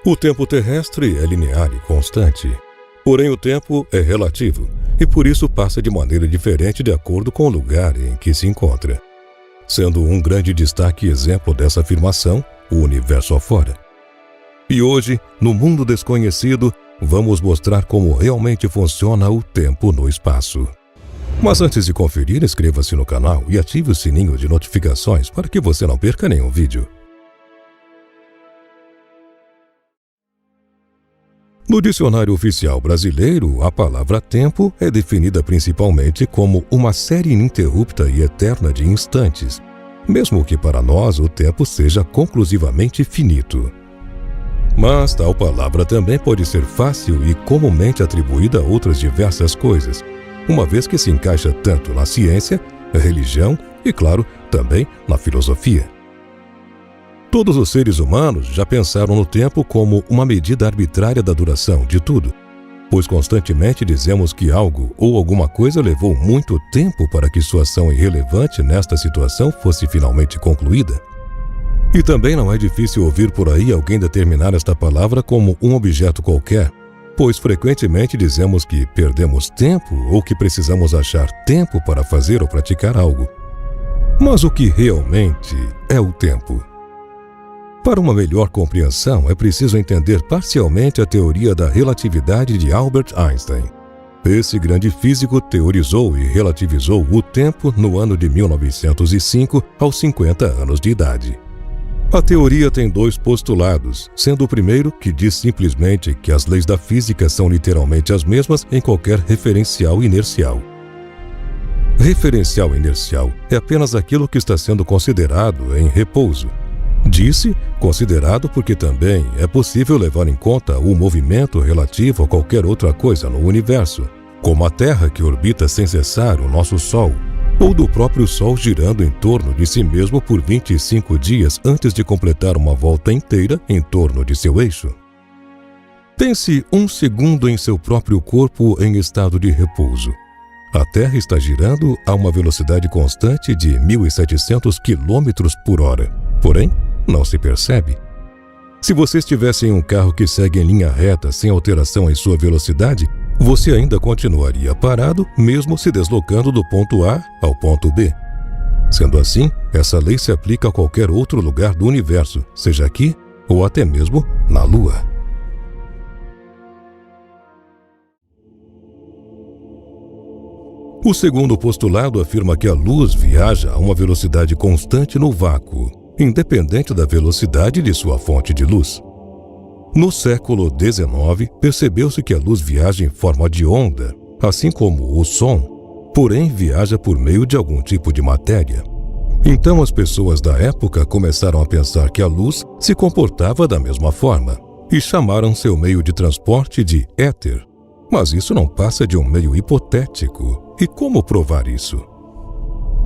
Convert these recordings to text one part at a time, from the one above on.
O tempo terrestre é linear e constante. Porém, o tempo é relativo e por isso passa de maneira diferente de acordo com o lugar em que se encontra. Sendo um grande destaque e exemplo dessa afirmação, o universo afora. E hoje, no mundo desconhecido, vamos mostrar como realmente funciona o tempo no espaço. Mas antes de conferir, inscreva-se no canal e ative o sininho de notificações para que você não perca nenhum vídeo. No dicionário oficial brasileiro, a palavra tempo é definida principalmente como uma série ininterrupta e eterna de instantes, mesmo que para nós o tempo seja conclusivamente finito. Mas tal palavra também pode ser fácil e comumente atribuída a outras diversas coisas, uma vez que se encaixa tanto na ciência, religião e, claro, também na filosofia. Todos os seres humanos já pensaram no tempo como uma medida arbitrária da duração de tudo, pois constantemente dizemos que algo ou alguma coisa levou muito tempo para que sua ação irrelevante nesta situação fosse finalmente concluída. E também não é difícil ouvir por aí alguém determinar esta palavra como um objeto qualquer, pois frequentemente dizemos que perdemos tempo ou que precisamos achar tempo para fazer ou praticar algo. Mas o que realmente é o tempo? Para uma melhor compreensão, é preciso entender parcialmente a teoria da relatividade de Albert Einstein. Esse grande físico teorizou e relativizou o tempo no ano de 1905, aos 50 anos de idade. A teoria tem dois postulados, sendo o primeiro que diz simplesmente que as leis da física são literalmente as mesmas em qualquer referencial inercial. Referencial inercial é apenas aquilo que está sendo considerado em repouso. Disse considerado porque também é possível levar em conta o movimento relativo a qualquer outra coisa no universo, como a Terra que orbita sem cessar o nosso Sol, ou do próprio Sol girando em torno de si mesmo por 25 dias antes de completar uma volta inteira em torno de seu eixo. Pense um segundo em seu próprio corpo em estado de repouso. A Terra está girando a uma velocidade constante de 1.700 km por hora. Porém, não se percebe. Se você estivesse em um carro que segue em linha reta sem alteração em sua velocidade, você ainda continuaria parado, mesmo se deslocando do ponto A ao ponto B. Sendo assim, essa lei se aplica a qualquer outro lugar do universo, seja aqui ou até mesmo na Lua. O segundo postulado afirma que a luz viaja a uma velocidade constante no vácuo, independente da velocidade de sua fonte de luz. No século XIX, percebeu-se que a luz viaja em forma de onda, assim como o som, porém viaja por meio de algum tipo de matéria. Então as pessoas da época começaram a pensar que a luz se comportava da mesma forma e chamaram seu meio de transporte de éter. Mas isso não passa de um meio hipotético. E como provar isso?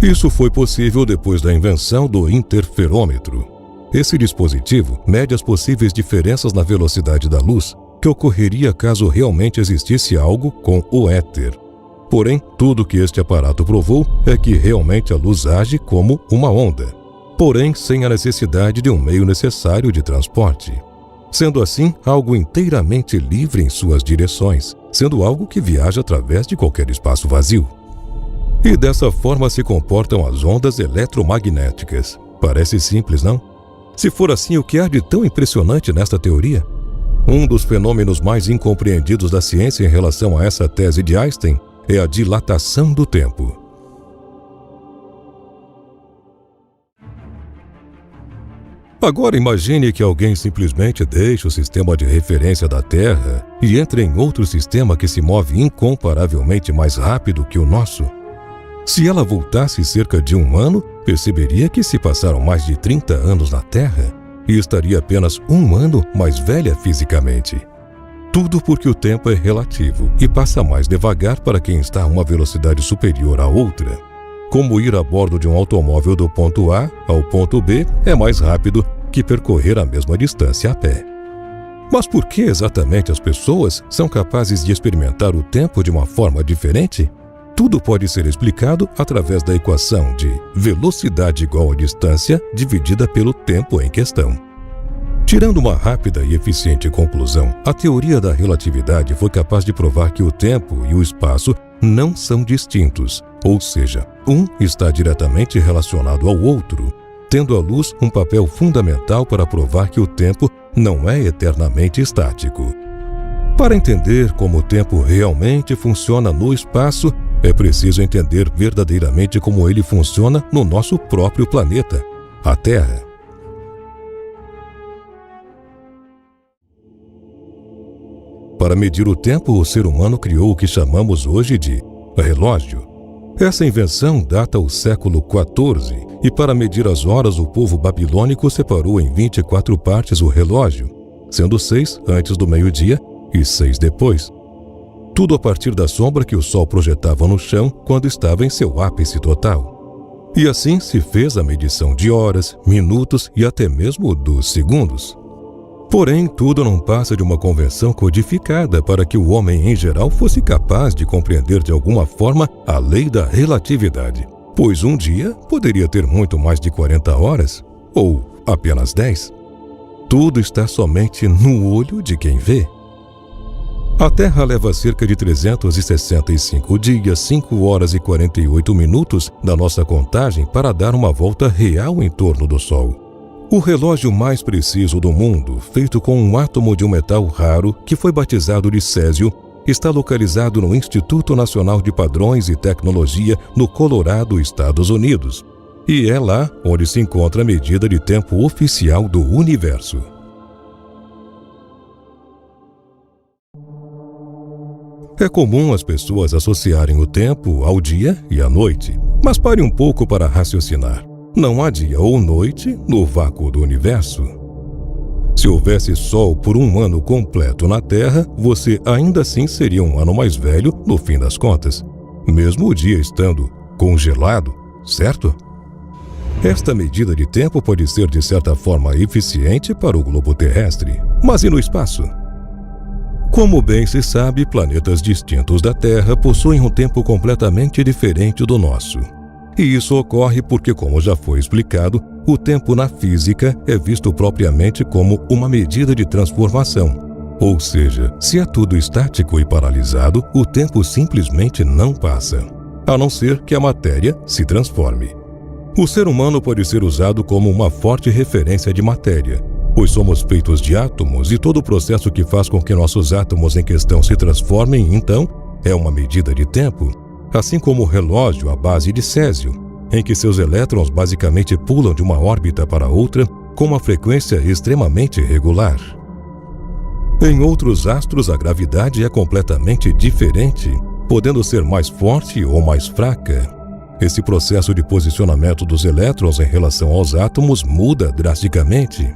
Isso foi possível depois da invenção do interferômetro. Esse dispositivo mede as possíveis diferenças na velocidade da luz que ocorreria caso realmente existisse algo com o éter. Porém, tudo que este aparato provou é que realmente a luz age como uma onda, porém sem a necessidade de um meio necessário de transporte. Sendo assim, algo inteiramente livre em suas direções, sendo algo que viaja através de qualquer espaço vazio. E dessa forma se comportam as ondas eletromagnéticas. Parece simples, não? Se for assim, o que há de tão impressionante nesta teoria? Um dos fenômenos mais incompreendidos da ciência em relação a essa tese de Einstein é a dilatação do tempo. Agora imagine que alguém simplesmente deixe o sistema de referência da Terra e entre em outro sistema que se move incomparavelmente mais rápido que o nosso. Se ela voltasse cerca de um ano, perceberia que se passaram mais de 30 anos na Terra e estaria apenas um ano mais velha fisicamente. Tudo porque o tempo é relativo e passa mais devagar para quem está a uma velocidade superior à outra. Como ir a bordo de um automóvel do ponto A ao ponto B é mais rápido que percorrer a mesma distância a pé. Mas por que exatamente as pessoas são capazes de experimentar o tempo de uma forma diferente? Tudo pode ser explicado através da equação de velocidade igual a distância dividida pelo tempo em questão. Tirando uma rápida e eficiente conclusão, a teoria da relatividade foi capaz de provar que o tempo e o espaço não são distintos, ou seja, um está diretamente relacionado ao outro, tendo a luz um papel fundamental para provar que o tempo não é eternamente estático. Para entender como o tempo realmente funciona no espaço, é preciso entender verdadeiramente como ele funciona no nosso próprio planeta, a Terra. Para medir o tempo, o ser humano criou o que chamamos hoje de relógio. Essa invenção data do século XIV e para medir as horas o povo babilônico separou em 24 partes o relógio, sendo 6 antes do meio-dia e 6 depois. Tudo a partir da sombra que o sol projetava no chão quando estava em seu ápice total. E assim se fez a medição de horas, minutos e até mesmo dos segundos. Porém, tudo não passa de uma convenção codificada para que o homem em geral fosse capaz de compreender de alguma forma a lei da relatividade, pois um dia poderia ter muito mais de 40 horas, ou apenas 10. Tudo está somente no olho de quem vê. A Terra leva cerca de 365 dias, 5 horas e 48 minutos da nossa contagem para dar uma volta real em torno do Sol. O relógio mais preciso do mundo, feito com um átomo de um metal raro que foi batizado de césio, está localizado no Instituto Nacional de Padrões e Tecnologia no Colorado, Estados Unidos. E é lá onde se encontra a medida de tempo oficial do universo. É comum as pessoas associarem o tempo ao dia e à noite, mas pare um pouco para raciocinar. Não há dia ou noite no vácuo do universo. Se houvesse sol por um ano completo na Terra, você ainda assim seria um ano mais velho no fim das contas, mesmo o dia estando congelado, certo? Esta medida de tempo pode ser de certa forma eficiente para o globo terrestre, mas e no espaço? Como bem se sabe, planetas distintos da Terra possuem um tempo completamente diferente do nosso. E isso ocorre porque, como já foi explicado, o tempo na física é visto propriamente como uma medida de transformação. Ou seja, se é tudo estático e paralisado, o tempo simplesmente não passa, a não ser que a matéria se transforme. O ser humano pode ser usado como uma forte referência de matéria, pois somos feitos de átomos e todo o processo que faz com que nossos átomos em questão se transformem, então, é uma medida de tempo. Assim como o relógio à base de césio, em que seus elétrons basicamente pulam de uma órbita para outra com uma frequência extremamente regular. Em outros astros, a gravidade é completamente diferente, podendo ser mais forte ou mais fraca. Esse processo de posicionamento dos elétrons em relação aos átomos muda drasticamente.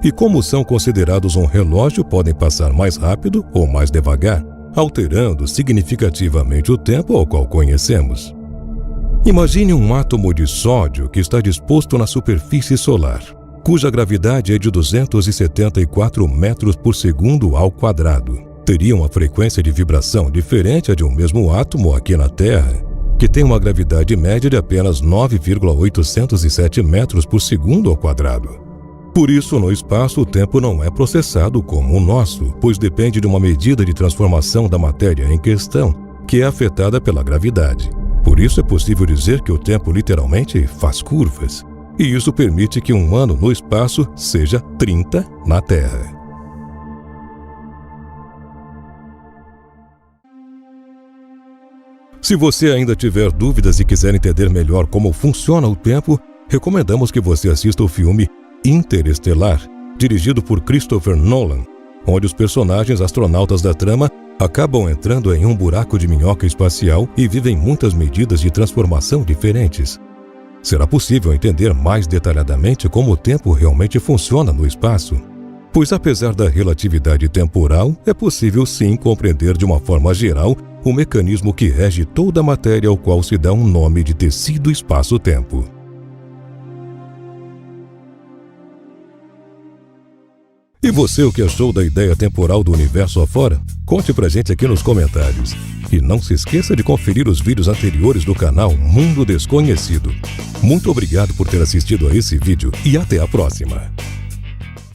E como são considerados um relógio, podem passar mais rápido ou mais devagar, alterando significativamente o tempo ao qual conhecemos. Imagine um átomo de sódio que está disposto na superfície solar, cuja gravidade é de 274 metros por segundo ao quadrado. Teria uma frequência de vibração diferente a de um mesmo átomo aqui na Terra, que tem uma gravidade média de apenas 9,807 metros por segundo ao quadrado. Por isso, no espaço, o tempo não é processado como o nosso, pois depende de uma medida de transformação da matéria em questão, que é afetada pela gravidade. Por isso é possível dizer que o tempo literalmente faz curvas, e isso permite que um ano no espaço seja 30 na Terra. Se você ainda tiver dúvidas e quiser entender melhor como funciona o tempo, recomendamos que você assista o filme Interestelar, dirigido por Christopher Nolan, onde os personagens astronautas da trama acabam entrando em um buraco de minhoca espacial e vivem muitas medidas de transformação diferentes. Será possível entender mais detalhadamente como o tempo realmente funciona no espaço, pois apesar da relatividade temporal, é possível sim compreender de uma forma geral o mecanismo que rege toda a matéria ao qual se dá um nome de tecido espaço-tempo. E você, o que achou da ideia temporal do universo afora? Conte pra gente aqui nos comentários. E não se esqueça de conferir os vídeos anteriores do canal Mundo Desconhecido. Muito obrigado por ter assistido a esse vídeo e até a próxima.